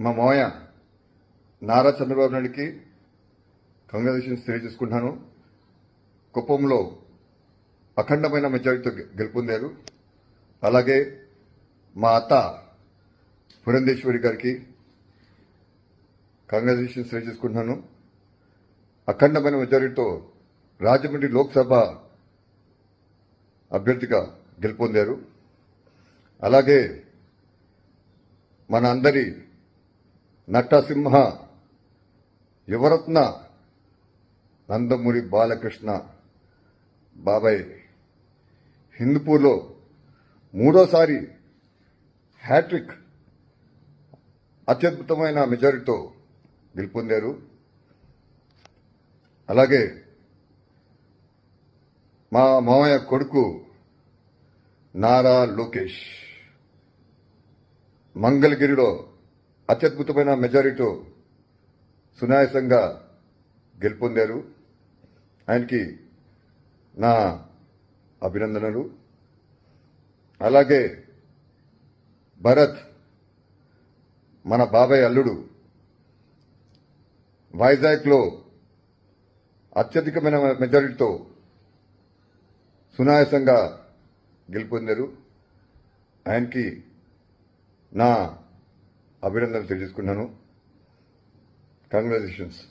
మా మావయ్య నారా చంద్రబాబు నాయుడికి కంగ్రాచులేషన్స్ తెలియజేసుకుంటున్నాను. కుప్పంలో అఖండమైన మెజారిటీతో గెలుపొందారు. అలాగే మా అత్త పురంధేశ్వరి గారికి కంగ్రాచులేషన్స్ తెలియజేసుకుంటున్నాను. అఖండమైన మెజారిటీతో రాజమండ్రి లోక్సభ అభ్యర్థిగా గెలుపొందారు. అలాగే మన అందరి నటసింహ యువరత్న నందమూరి బాలకృష్ణ బాబాయ్ హిందూపూర్లో మూడోసారి హ్యాట్రిక్ అత్యద్భుతమైన మెజారిటీతో గెలుపొందారు. అలాగే మా మామయ్య కొడుకు నారా లోకేష్ మంగళగిరిలో అత్యద్భుతమైన మెజారిటీతో సునాయాసంగా గెలుపొందారు. ఆయనకి నా అభినందనలు. అలాగే భరత్ మన బాబాయ్ అల్లుడు వైజాగ్లో అత్యధికమైన మెజారిటీతో సునాయాసంగా గెలుపొందారు. ఆయనకి నా అభినందనలు తెలియజేసుకున్నాను. కంగ్రాచులేషన్స్.